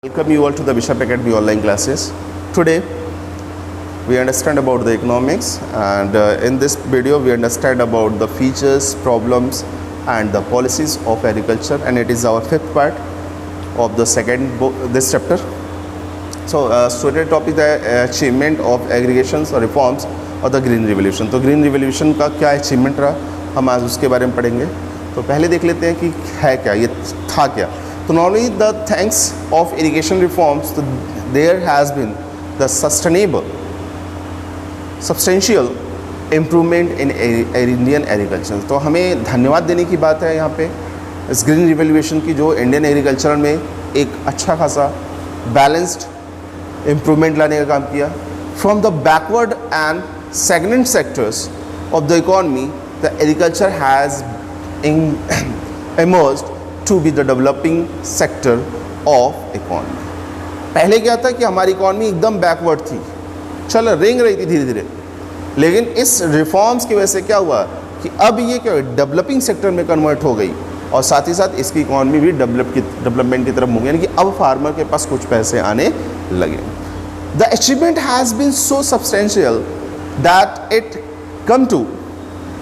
Welcome you all to the Bishop Academy online classes. Today we understand about the economics, and in this video we understand about the features, problems and the policies of agriculture, and it is our fifth part of the second book, this chapter. So today topic है achievement of aggregations or reforms और the green revolution. तो green revolution का क्या achievement रहा, हम आज उसके बारे में पढ़ेंगे. तो पहले देख लेते हैं कि है क्या, ये था क्या. So not only the thanks of irrigation reforms, there has been the substantial improvement in Indian agriculture. तो हमें धन्यवाद देने की बात है यहाँ पे इस ग्रीन रिवोल्यूशन की, जो इंडियन एग्रीकल्चर में एक अच्छा खासा बैलेंस्ड इम्प्रूवमेंट लाने का काम किया. From the backward and stagnant sectors of the economy, the agriculture has emerged to be the developing sector of economy. पहले क्या था कि हमारी इकॉनमी एकदम बैकवर्ड थी, चल रेंग रही थी धीरे धीरे, लेकिन इस रिफॉर्म्स की वजह से क्या हुआ कि अब ये क्या डेवलपिंग सेक्टर में कन्वर्ट हो गई, और साथ ही साथ इसकी इकॉनमी भी डेवलपमेंट की तरफ मूव, यानी कि अब फार्मर के पास कुछ पैसे आने लगे. The achievement has been so substantial that it come to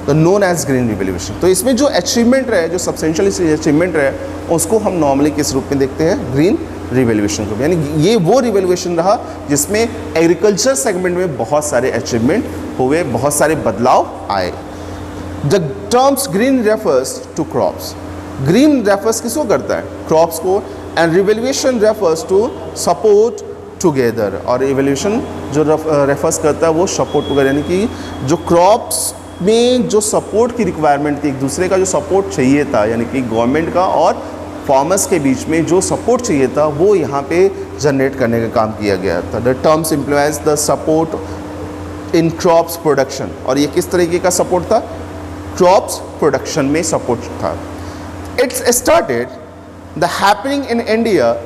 the known as green revolution. तो इसमें जो अचीवमेंट रहे, जो सब्सटेंशियल अचीवमेंट रहे, उसको हम नॉर्मली किस रूप में देखते हैं, ग्रीन रिवोल्यूशन को. यानी ये वो रिवोल्यूशन रहा जिसमें एग्रीकल्चर सेगमेंट में बहुत सारे अचीवमेंट हुए, बहुत सारे बदलाव आए. The terms green refers to crops. Green refers किसको करता है, क्रॉप्स को, and revolution refers to support together. और रिवोल्यूशन जो रेफर्स करता है वो सपोर्ट टुगेदर, यानी कि जो क्रॉप्स में जो सपोर्ट की रिक्वायरमेंट थी, एक दूसरे का जो सपोर्ट चाहिए था, यानी कि गवर्नमेंट का और फार्मर्स के बीच में जो सपोर्ट चाहिए था, वो यहाँ पे जनरेट करने का काम किया गया था. The terms implies the support in crops production. और ये किस तरीके का सपोर्ट था, क्रॉप्स प्रोडक्शन में सपोर्ट था. It's started the happening in India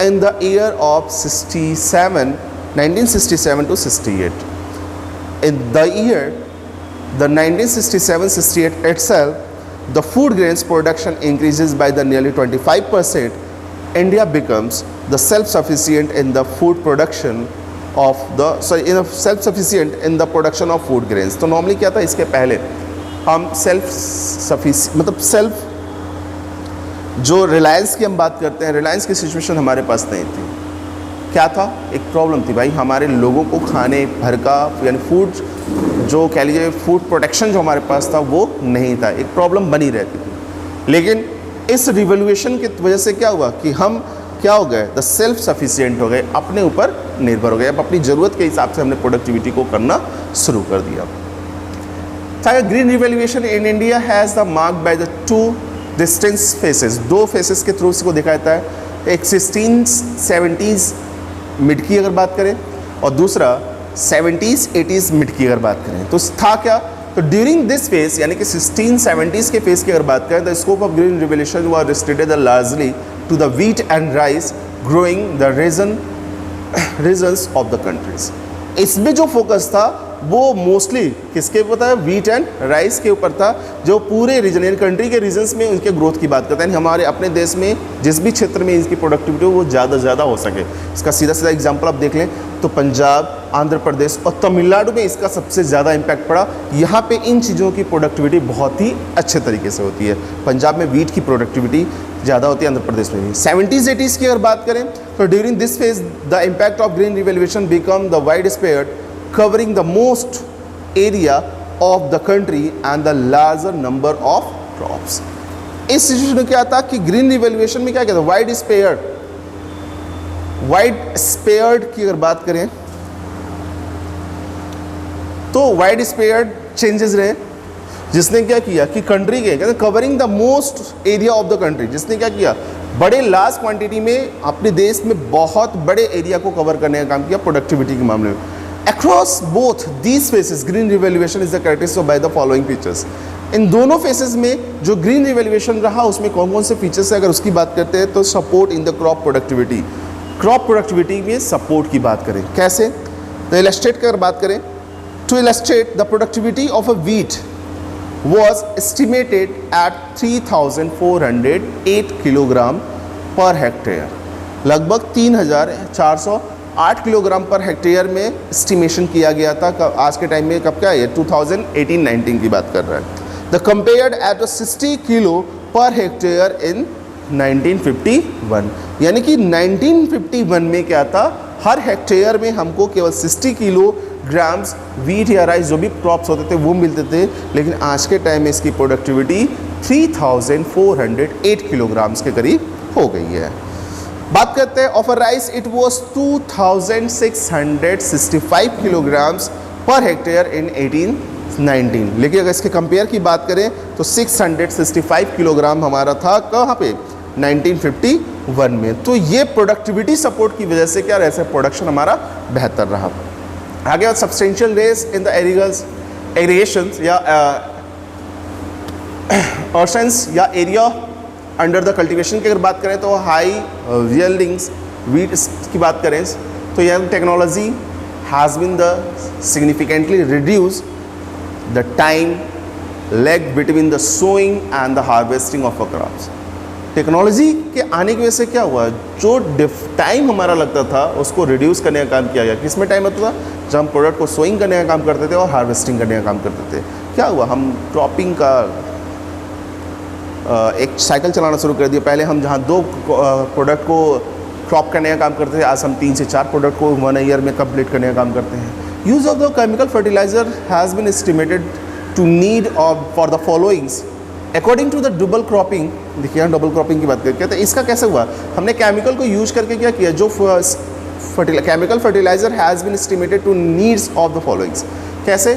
in the year of 1967 to 68. In the year the 1967-68 itself, the food grains production increases by the nearly 25%. India becomes the self-sufficient in the food production of the self-sufficient in the production of food grains. तो normally क्या था, इसके पहले हम self-sufficient मतलब self, जो रिलायंस की हम बात करते हैं, रिलायंस की सिचुएशन हमारे पास नहीं थी. क्या था, एक प्रॉब्लम थी भाई, हमारे लोगों को खाने भर का यानी फूड, जो कह लीजिए फूड प्रोटेक्शन जो हमारे पास था वो नहीं था, एक प्रॉब्लम बनी रहती थी. लेकिन इस रिवोल्यूशन की वजह से क्या हुआ कि हम क्या हो गए, द सेल्फ सफिशिएंट हो गए, अपने ऊपर निर्भर हो गए. अब अपनी ज़रूरत के हिसाब से हमने प्रोडक्टिविटी को करना शुरू कर दिया. Green revolution in India has the marked by the two distance faces. दो फेसेस के थ्रू इसको दिखाया जाता है. एक 1670s मिड की अगर बात करें, और दूसरा 70s 80s मिड की अगर बात करें. तो था क्या, तो ड्यूरिंग दिस फेज यानी कि 1670s के फेज की अगर बात करें, the scope of green revolution was restricted largely to the wheat and rice growing the regions of the countries. इसमें जो फोकस था वो मोस्टली किसके ऊपर था, व्हीट एंड राइस के ऊपर था, जो पूरे रीजन यानी कंट्री के रीजन्स में उनके ग्रोथ की बात करते हैं. हमारे अपने देश में जिस भी क्षेत्र में इसकी प्रोडक्टिविटी वो ज़्यादा हो सके. इसका सीधा एग्जांपल आप देख लें तो पंजाब, आंध्र प्रदेश और तमिलनाडु में इसका सबसे ज़्यादा इम्पैक्ट पड़ा. यहाँ पे इन चीज़ों की प्रोडक्टिविटी बहुत ही अच्छे तरीके से होती है. पंजाब में व्हीट की प्रोडक्टिविटी ज़्यादा होती है, आंध्र प्रदेश में भी. 70s 80s की अगर बात करें तो during this phase the impact of green revolution become the wide spread, covering the most area of the country and the larger number of crops. इस सिचुएशन में क्या था कि ग्रीन रिवोल्यूशन में क्या कहता है, वाइड स्पेयर्ड की अगर बात करें तो वाइड स्पेयर्ड चेंजेस रहे, जिसने क्या किया कि कंट्री के कहते covering the most area of the country, जिसने क्या किया बड़े लार्ज क्वांटिटी में अपने देश में बहुत बड़े एरिया को कवर करने का काम किया प्रोडक्टिविटी के मामले में. Across both these phases, green revolution is characterized by the following features. इन दोनों फेसेस में जो ग्रीन रिवोल्यूशन रहा उसमें कौन कौन से फीचर्स है, अगर उसकी बात करते हैं तो support in the crop productivity. Crop productivity में सपोर्ट की बात करें कैसे, तो इलस्ट्रेट की अगर बात करें, to illustrate the productivity of a wheat was estimated at 3,408 kilogram per hectare. लगभग 3,408 किलोग्राम पर हेक्टेयर में एस्टिमेशन किया गया था। आज के टाइम में कब का है, 2018-19 की बात कर रहा है। The compared eight 60 kilo per hectare इन 1951, यानी कि 1951 में क्या था, हर हेक्टेयर में हमको केवल 60 किलोग्राम्स वीट या राइस जो भी क्रॉप्स होते थे वो मिलते थे, लेकिन आज के टाइम में इसकी प्रोडक्टिविटी 3,408 किलोग्राम्स के करीब हो गई है। बात करते हैं of rice, it was 2,665 kilograms per hectare इन 1819, लेकिन अगर इसके कंपेयर की बात करें तो 665 किलोग्राम हमारा था कहाँ पे, 1951 में। तो ये प्रोडक्टिविटी सपोर्ट की वजह से क्या रहा, प्रोडक्शन हमारा बेहतर रहा। आगे substantial rise in the irrigation या ऑर्शंस या एरिया अंडर द कल्टीवेशन की अगर बात करें तो हाई यील्डिंग्स वीट की बात करें तो यह technology has been the significantly reduce the time lag between the sowing and the harvesting of a crops. Technology के आने की वजह से क्या हुआ, जो टाइम हमारा लगता था उसको रिड्यूस करने का काम किया गया। किसमें टाइम लगता था, जब हम प्रोडक्ट को सोइंग करने का काम करते थे और हार्वेस्टिंग करने का काम करते थे। क्या हुआ, हम क्रॉपिंग का एक साइकिल चलाना शुरू कर दिया। पहले हम जहाँ 2 प्रोडक्ट को क्रॉप करने का काम करते थे, आज हम 3 से 4 प्रोडक्ट को 1 ईयर में कंप्लीट करने का काम करते हैं। Use of the chemical fertiliser has been estimated to need for the followings according to the double cropping. देखिए यहाँ डबल क्रॉपिंग की बात करते हैं, तो इसका कैसे हुआ, हमने केमिकल को यूज करके क्या किया, जो chemical fertiliser has been estimated to needs of the followings. कैसे,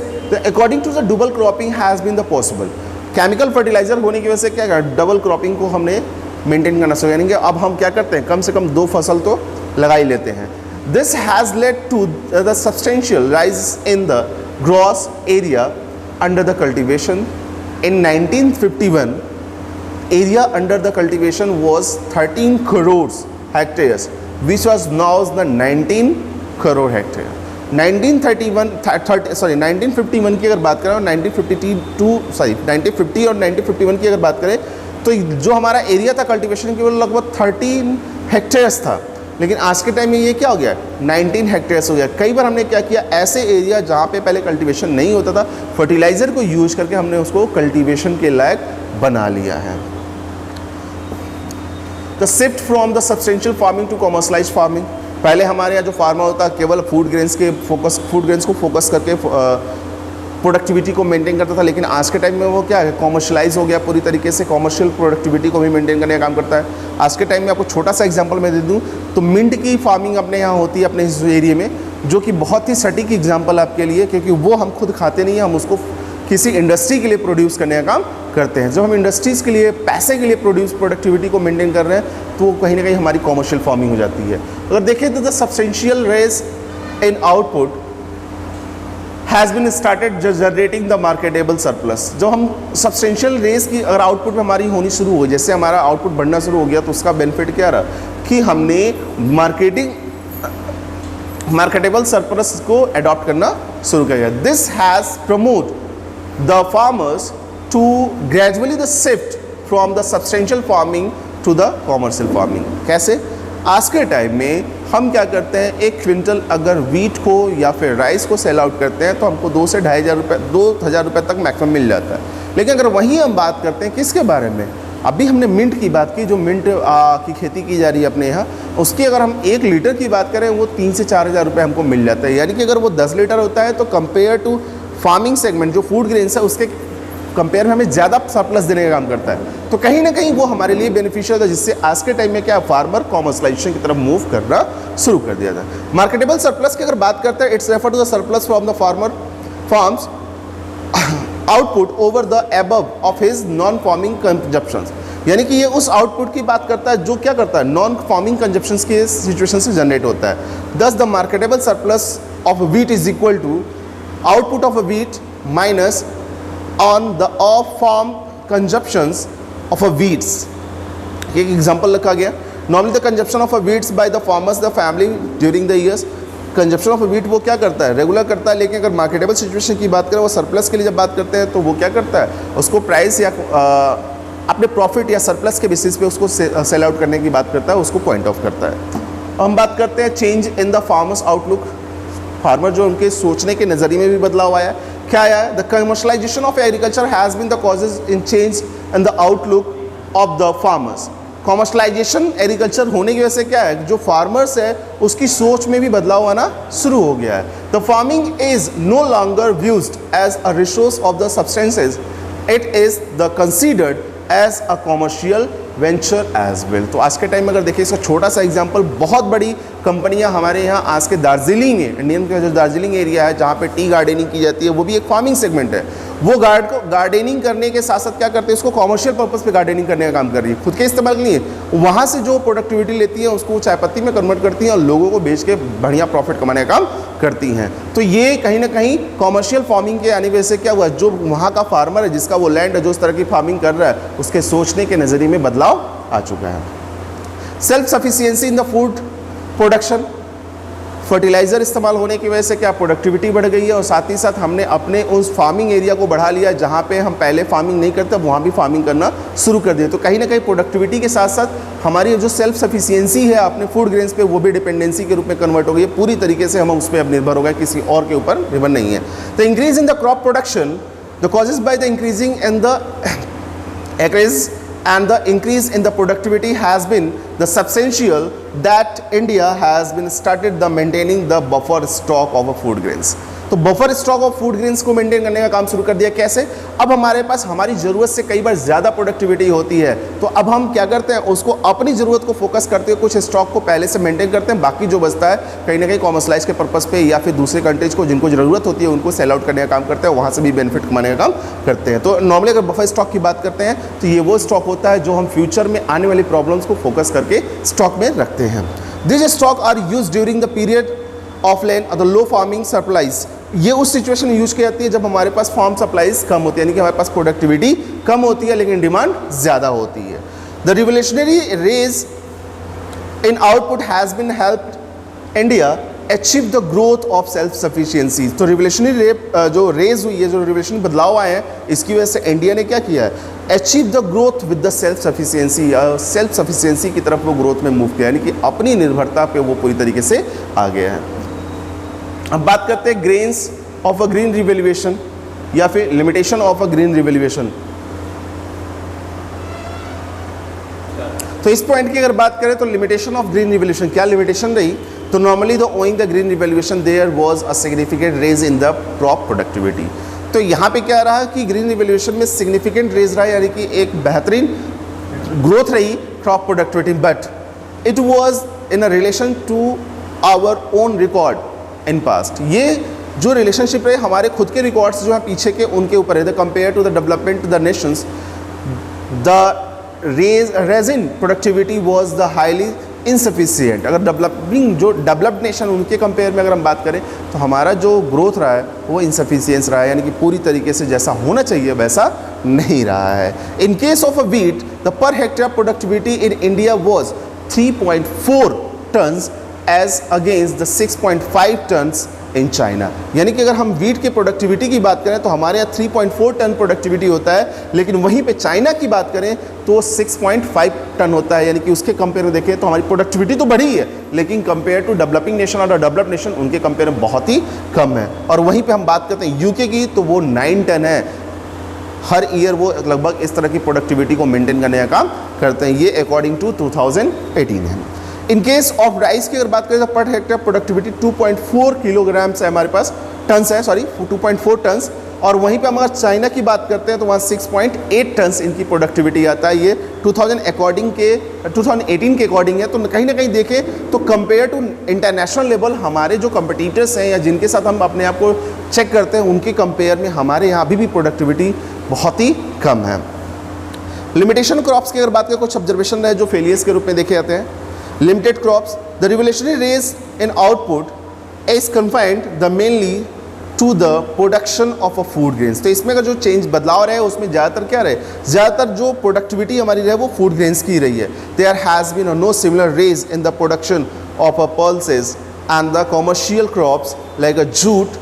according to the double cropping has been the possible. Chemical fertiliser होने की वजह से क्या है, डबल क्रॉपिंग को हमने मेंटेन करना शुरू, यानी कि अब हम क्या करते हैं, कम से कम 2 फसल तो लगा ही लेते हैं। This has led to the substantial rise in the gross area under the cultivation. In 1951, area under the cultivation was 13 crores hectares, which was now the 19 crore hectare. 1951 की अगर बात करें और 1950 और 1951 की अगर बात करें तो जो हमारा एरिया था कल्टीवेशन की वो लगभग 13 हेक्टेयर्स था, लेकिन आज के टाइम में ये क्या हो गया, 19 हेक्टेयर्स हो गया। कई बार हमने क्या किया, ऐसे एरिया जहाँ पे पहले कल्टीवेशन नहीं होता था, फर्टिलाइज़र को यूज करके हमने उसको कल्टीवेशन के लायक बना लिया है। The shift from the substantial farming to commercialised farming. पहले हमारे यहाँ जो फार्मर होता है केवल फूड ग्रेन्स को फोकस करके प्रोडक्टिविटी को मेंटेन करता था, लेकिन आज के टाइम में वो क्या है, कॉमर्शलाइज हो गया पूरी तरीके से, कॉमर्शियल प्रोडक्टिविटी को भी मेंटेन करने का काम करता है। आज के टाइम में आपको छोटा सा एग्जांपल मैं दे दूं तो मिंट की फार्मिंग अपने यहाँ होती है अपने इस एरिया में, जो कि बहुत ही सटीक एग्जांपल आपके लिए, क्योंकि वो हम खुद खाते नहीं हैं, हम उसको किसी इंडस्ट्री के लिए प्रोड्यूस करने का काम करते हैं। जब हम इंडस्ट्रीज़ के लिए पैसे के लिए प्रोडक्टिविटी को मेंटेन कर रहे हैं तो कहीं ना कहीं हमारी कॉमर्शियल फार्मिंग हो जाती है। अगर देखें तो the substantial rise in output has been started generating the marketable surplus. जो हम सब्सटेंशियल रेस की अगर आउटपुट में हमारी होनी शुरू हो, जैसे हमारा आउटपुट बढ़ना शुरू हो गया, तो उसका बेनिफिट क्या रहा कि हमने मार्केटेबल सरप्लस को अडॉप्ट करना शुरू किया। This has promote the farmers to gradually the shift from the substantial farming to the commercial farming. कैसे, आज के टाइम में हम क्या करते हैं, 1 क्विंटल अगर वीट को या फिर राइस को सेल आउट करते हैं तो हमको 2 से 2,500 रुपये तक मैक्सिमम मिल जाता है। लेकिन अगर वहीं हम बात करते हैं किसके बारे में, अभी हमने मिंट की बात की, जो मिंट की खेती की जा रही है अपने यहाँ, उसकी अगर हम 1 लीटर की बात करें वो 3 से 4,000 रुपये हमको मिल जाता है। यानी कि अगर वो 10 लीटर होता है तो कंपेयर टू फार्मिंग सेगमेंट जो फूड ग्रेन्स है उसके कंपेयर में हमें ज़्यादा सरप्लस देने का काम करता है। तो कहीं ना कहीं वो हमारे लिए बेनिफिशियल था, जिससे आज के टाइम में क्या फार्मर कॉमर्शलाइजेशन की तरफ मूव करना शुरू कर दिया था। मार्केटेबल सरप्लस की अगर बात करते हैं, it's refer to the surplus from the farms output over the above of his non farming consumptions. यानी कि ये उस आउटपुट की बात करता है जो क्या करता है, नॉन फार्मिंग कंजप्शंस के सिचुएशन से जनरेट होता है। Thus the marketable surplus of wheat is equal to output of wheat minus on the off farm consumptions of a wheats। एक एग्जांपल रखा गया, normally the consumption of a wheats by the farmers the family during the years। Consumption of a wheat वो क्या करता है, regular करता है, लेकिन अगर मार्केटेबल सिचुएशन की बात करें, वो सरप्लस के लिए जब बात करते हैं तो वो क्या करता है, उसको प्राइस या अपने प्रॉफिट या सरप्लस के बेसिस पे उसको सेल आउट करने की बात करता है, उसको पॉइंट ऑफ करता है। हम बात करते हैं change in the farmers outlook. Farmer जो उनके सोचने के नज़रिए में भी बदलाव आया है। क्या आया है? The commercialisation of agriculture has been the causes in change in the outlook of the farmers. Commercialisation agriculture होने की वजह से क्या है, जो फार्मर्स है उसकी सोच में भी बदलाव आना शुरू हो गया है। The farming is no longer viewed as a resource of the substances, it is the considered as a commercial venture as well. तो आज के टाइम में अगर देखिए इसका छोटा सा एग्जांपल, बहुत बड़ी कंपनियां हमारे यहाँ आज के दार्जिलिंग है, इंडियन का जो दार्जिलिंग एरिया है जहाँ पे टी गार्डनिंग की जाती है, वो भी एक फार्मिंग सेगमेंट है। वो गार्डनिंग करने के साथ साथ क्या करते हैं, उसको कॉमर्शियल पर्पस पे गार्डनिंग करने का काम कर रही है, खुद के इस्तेमाल के लिए। वहाँ से जो प्रोडक्टिविटी लेती है उसको चाय पत्ती में कन्वर्ट करती हैं और लोगों को बेच के बढ़िया प्रॉफिट कमाने का काम करती हैं। तो ये कहीं ना कहीं कॉमर्शियल फार्मिंग के आने वजह से क्या हुआ, जो वहाँ का फार्मर है, जिसका वो लैंड है, जो उस तरह की फार्मिंग कर रहा है, उसके सोचने के नज़रिए में बदलाव आ चुका है। Self sufficiency in the food production, fertiliser इस्तेमाल होने की वजह से क्या प्रोडक्टिविटी बढ़ गई है, और साथ ही साथ हमने अपने उस फार्मिंग एरिया को बढ़ा लिया जहाँ पे हम पहले फार्मिंग नहीं करते, वहाँ भी फार्मिंग करना शुरू कर दिया। तो कहीं ना कहीं प्रोडक्टिविटी के साथ साथ हमारी जो सेल्फ सफिशिएंसी है अपने फूड ग्रेन्स पे, वो भी डिपेंडेंसी के रूप में कन्वर्ट हो गई है। पूरी तरीके से हम उस पर अब निर्भर हो गए, किसी और के ऊपर निर्भर नहीं है। The increase in the crop production, the causes by the increasing in the acreage and the increase in the productivity has been the substantial that India has been started the maintaining the buffer stock of food grains। तो buffer stock of food grains को maintain करने का काम शुरू कर दिया। कैसे? अब हमारे पास हमारी ज़रूरत से कई बार ज़्यादा प्रोडक्टिविटी होती है, तो अब हम क्या करते हैं, उसको अपनी ज़रूरत को फोकस करते हुए कुछ स्टॉक को पहले से मेंटेन करते हैं, बाकी जो बचता है कहीं ना कहीं कॉमर्शलाइज के पर्पस पे या फिर दूसरे कंट्रीज को जिनको ज़रूरत होती है उनको सेल आउट करने का काम करते हैं, वहाँ से भी बेनिफिट कमाने का काम करते हैं। तो नॉर्मली अगर बफर स्टॉक की बात करते हैं तो ये वो स्टॉक होता है जो हम फ्यूचर में आने वाली प्रॉब्लम्स को फोकस करके स्टॉक में रखते हैं। This stock are use during the period of land और द लो फार्मिंग सप्लाईज। ये उस सिचुएशन में यूज की जाती है जब हमारे पास फार्म सप्लाईज कम होती है, यानी कि हमारे पास प्रोडक्टिविटी कम होती है लेकिन डिमांड ज़्यादा होती है। The revolutionary raise in output has been helped India achieve the growth of self sufficiency. तो रिवोल्यूशनरी जो रेज हुई है, जो रिवोल्यूशनरी बदलाव आए हैं, इसकी वजह से इंडिया ने क्या किया है, achieve the growth with the self sufficiency. Self sufficiency की तरफ वो ग्रोथ में मूव किया, यानी कि अपनी निर्भरता पे वो पूरी तरीके से आ गया है। अब बात करते हैं grains of a green revaluation या फिर limitation of a green revaluation. तो इस पॉइंट की अगर बात करें तो लिमिटेशन ऑफ ग्रीन रिवैल्यूएशन, क्या लिमिटेशन रही, तो normally the owing the green revaluation there was a significant raise in the crop productivity. तो यहाँ पे क्या रहा कि ग्रीन रिवैल्यूएशन में सिग्निफिकेंट रेज रहा, यानी कि एक बेहतरीन ग्रोथ रही crop productivity, but it was in a relation to our own record in past. ये जो रिलेशनशिप है हमारे खुद के रिकॉर्ड्स जो हैं पीछे के, उनके ऊपर है। The compare to the development the nations, the raising productivity was the highly insufficient. अगर डेवलप्ड नेशन उनके कंपेयर में अगर हम बात करें तो हमारा जो ग्रोथ रहा है वो इनसफिशियंस रहा है, यानी कि पूरी तरीके से जैसा होना चाहिए वैसा नहीं रहा है। In case of a wheat the per hectare productivity in India was 3.4 tons as against the 6.5 tons in China. यानी कि अगर हम वीट के प्रोडक्टिविटी की बात करें तो हमारे यहाँ 3.4 टन प्रोडक्टिविटी होता है, लेकिन वहीं पे चाइना की बात करें तो 6.5 टन होता है। यानी कि उसके कंपेयर में देखें तो हमारी प्रोडक्टिविटी तो बढ़ी है, लेकिन कंपेयर टू डेवलपिंग नेशन और डेवलप्ड नेशन उनके कंपेयर में बहुत ही कम है। और वहीं पर हम बात करते हैं यूके की, तो वो 9 टन है। हर ईयर वो लगभग इस तरह की प्रोडक्टिविटी को मेंटेन करने का काम करते हैं। ये अकॉर्डिंग टू 2018 है। इन केस ऑफ राइस की अगर बात करें तो पर हेक्टेयर प्रोडक्टिविटी 2.4 किलोग्राम्स है हमारे पास, टन्स है, सॉरी 2.4 टन्स। और वहीं पे हम अगर चाइना की बात करते हैं तो वहाँ 6.8 टन्स इनकी प्रोडक्टिविटी आता है। ये 2018 के अकॉर्डिंग है। तो कहीं ना कहीं देखें तो कंपेयर टू इंटरनेशनल लेवल हमारे जो कंपटीटर्स हैं या जिनके साथ हम अपने आप को चेक करते हैं, उनके कंपेयर में हमारे यहाँ अभी भी प्रोडक्टिविटी बहुत ही कम है। लिमिटेशन क्रॉप्स की अगर बात करें, कुछ ऑब्जर्वेशन रहे जो फेलियर्स के रूप में देखे जाते हैं। Limited crops, the revolutionary raise in output is confined the mainly to the production of a food grains। तो इसमें का जो चेंज बदलाव रहे उसमें ज़्यादातर क्या रहे, ज़्यादातर जो प्रोडक्टिविटी हमारी रहे वो फूड ग्रेन्स की रही है। There has been no similar raise in the production of a pulses and the commercial crops like a jute,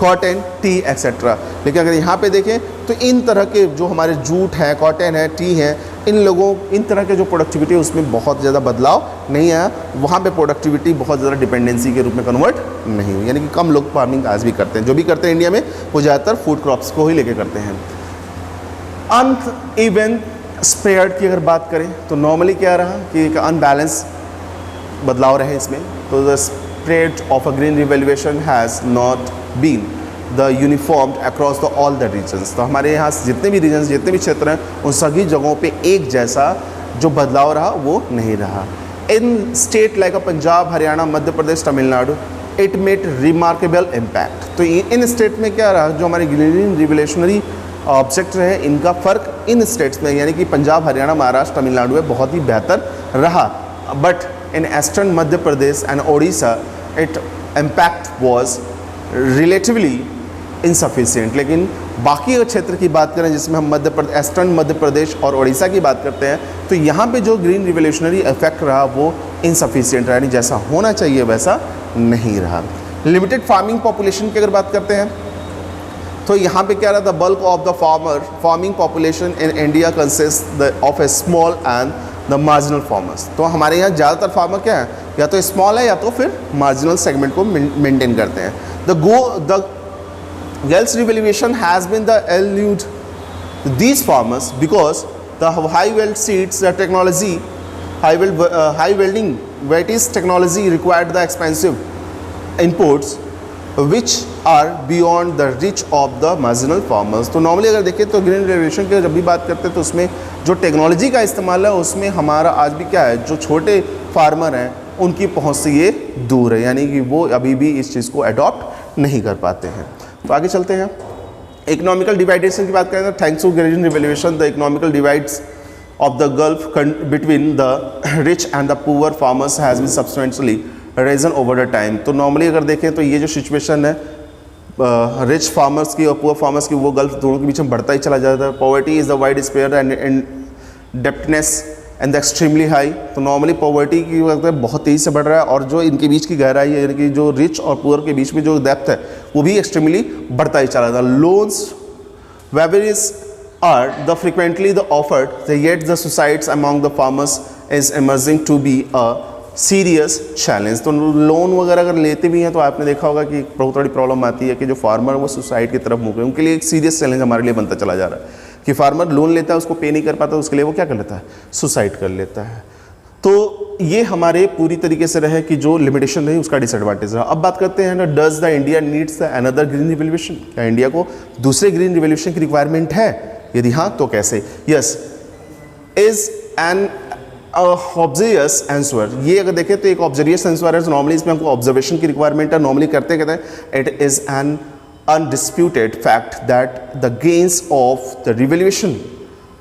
cotton, T etcetera. लेकिन अगर यहाँ पे देखें तो इन तरह के जो हमारे जूट है, कॉटन है, टी है, इन तरह के जो प्रोडक्टिविटी है उसमें बहुत ज़्यादा बदलाव नहीं आया। वहाँ पे प्रोडक्टिविटी बहुत ज़्यादा डिपेंडेंसी के रूप में कन्वर्ट नहीं हुई, यानी कि कम लोग फार्मिंग आज भी करते हैं। जो भी करते हैं इंडिया में वो ज़्यादातर फूड क्रॉप्स को ही लेके करते हैं। अनइवन स्प्रेड की अगर बात करें तो नॉर्मली क्या रहा कि एक अनबैलेंस बदलाव रहे इसमें। तो the spread of a green revaluation has not been the uniformed across the all the regions. तो हमारे यहाँ जितने भी रीजन्स, जितने भी क्षेत्र हैं, उन सभी जगहों पे एक जैसा जो बदलाव रहा वो नहीं रहा। इन state like Punjab, Haryana, Madhya Pradesh, Tamil Nadu, it made remarkable impact. तो इन स्टेट में क्या रहा, जो हमारे ग्रीन रिवोल्यूशनरी ऑब्जेक्ट रहे, इनका फ़र्क इन स्टेट्स में यानी कि पंजाब, हरियाणा, महाराष्ट्र, तमिलनाडु में बहुत ही बेहतर रहा। But in eastern Madhya Pradesh and Odisha it impact was relatively insufficient. लेकिन बाकी क्षेत्र की बात करें जिसमें हम ईस्टर्न मध्य प्रदेश और उड़ीसा की बात करते हैं, तो यहाँ पे जो ग्रीन रिवोल्यूशनरी इफेक्ट रहा वो इनसफिशिएंट रहा, यानी जैसा होना चाहिए वैसा नहीं रहा। लिमिटेड फार्मिंग पॉपुलेशन की अगर बात करते हैं तो यहाँ पे क्या रहा, the bulk of the farming population in India consist of A small and the marginal farmers. तो हमारे यहाँ ज़्यादातर फार्मर क्या है, या तो स्मॉल है या तो फिर मार्जिनल सेगमेंट को मेंटेन करते हैं। The Gall's revaluation has been the elude to these farmers because the high weld seeds, the technology, high welding varieties technology required the expensive inputs which are beyond the reach of the marginal farmers। तो normally अगर देखें तो green revolution की जब भी बात करते हैं तो उसमें जो टेक्नोलॉजी का इस्तेमाल है उसमें हमारा आज भी क्या है, जो छोटे फार्मर हैं उनकी पहुंच से ये दूर है, यानी कि वो अभी भी इस चीज़ को अडॉप्ट नहीं कर पाते हैं। तो आगे चलते हैं। इकोनॉमिकल डिवाइडेशन की बात करें तो thanks to green revolution the economical divides of the gulf between the rich and the poor farmers has been substantially risen over the time. तो नॉर्मली अगर देखें तो ये जो सिचुएशन है रिच फार्मर्स की और पुअर फार्मर्स की, वो गल्फ दोनों के बीच में बढ़ता ही चला जाता है। Poverty is the widespread and depthness and the extremely high. तो नॉर्मली पॉवर्टी की वक्त बहुत तेज़ी से बढ़ रहा है और जो इनके बीच की गहराई है, यानी कि जो रिच और पुअर के बीच में जो डेप्थ है वो भी एक्सट्रीमली बढ़ता ही चला जाता है। Loans waivers are the frequently the offered yet the suicides among the farmers is emerging to be a serious challenge. तो लोन वगैरह अगर लेते भी हैं तो आपने देखा होगा कि बहुत बड़ी प्रॉब्लम आती है कि जो फार्मर वो सुसाइड की तरफ मुँह है, उनके लिए एक सीरियस चैलेंज हमारे लिए बनता चला जा रहा है कि फार्मर लोन लेता है, उसको पे नहीं कर पाता, उसके लिए वो क्या कर लेता है, सुसाइड कर लेता है। तो ये हमारे पूरी तरीके से रहे कि जो लिमिटेशन रही उसका डिसएडवांटेज रहा। अब बात करते हैं ना, does the India needs the another green revolution. क्या इंडिया को दूसरे ग्रीन रिवोल्यूशन की रिक्वायरमेंट है, यदि हाँ तो कैसे। Yes is an obvious answer. ये अगर देखें तो एक ऑब्जर्वियस आंसर है। नॉर्मली इसमें हमको ऑब्जर्वेशन की रिक्वायरमेंट है। नॉर्मली कहते हैं it is an undisputed fact that the gains of the revaluation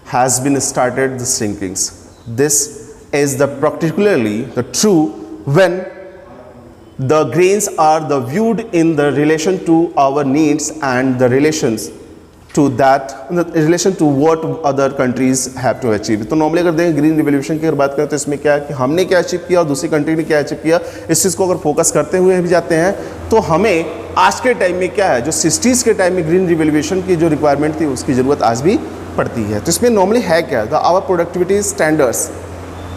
has been started the sinkings. This is the particularly the true when the gains are the viewed in the relation to our needs and the relations to that in relation to what other countries have to achieve। तो normally अगर देखें green revolution की अगर बात करें तो इसमें क्या है कि हमने क्या अचीव किया और दूसरी कंट्री ने क्या अचीव किया, इस चीज़ को अगर फोकस करते हुए भी जाते हैं तो हमें आज के टाइम में क्या है, जो 60s के टाइम में ग्रीन रिवोल्यूशन की जो रिक्वायरमेंट थी उसकी ज़रूरत आज भी पड़ती है। तो इसमें नॉर्मली है क्या, the our productivity standards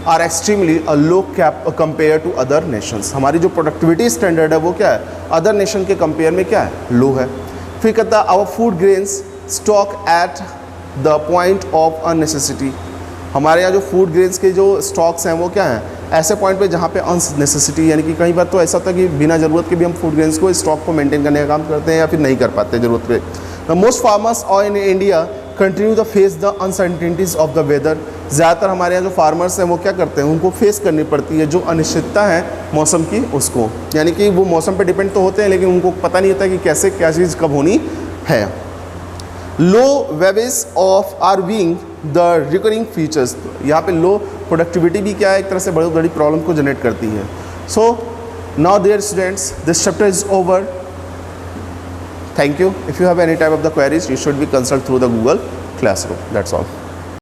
are extremely a low cap compare to other nations. हमारी जो प्रोडक्टिविटी स्टैंडर्ड है वो क्या है, अदर नेशन के कंपेयर में क्या है, लो है। फिर कहता है our food grains stock at the point of unnecessity. हमारे यहाँ जो फूड ग्रेन्स के जो स्टॉक्स हैं वो क्या हैं, ऐसे पॉइंट पे जहाँ पे अननेसेसिटी, यानी कि कई बार तो ऐसा होता है कि बिना ज़रूरत के भी हम फूड ग्रेन्स को स्टॉक को मेंटेन करने का काम करते हैं या फिर नहीं कर पाते ज़रूरत पे। द मोस्ट फार्मर्स और in India continue the face the uncertainties of the weather. ज़्यादातर हमारे यहाँ जो फार्मर्स हैं वो क्या करते हैं, उनको फेस करनी पड़ती है जो अनिश्चितता है मौसम की उसको, यानी कि वो मौसम पे डिपेंड तो होते हैं लेकिन उनको पता नहीं होता कि कैसे क्या चीज़ कब होनी है। Low wages of are being the recurring features. यहाँ पे लो प्रोडक्टिविटी भी क्या है, एक तरह से बड़ी बड़ी प्रॉब्लम को जनरेट करती है। So now dear students, this chapter is over. Thank you. If you have any type of the queries, you should be consult through the Google Classroom. That's all.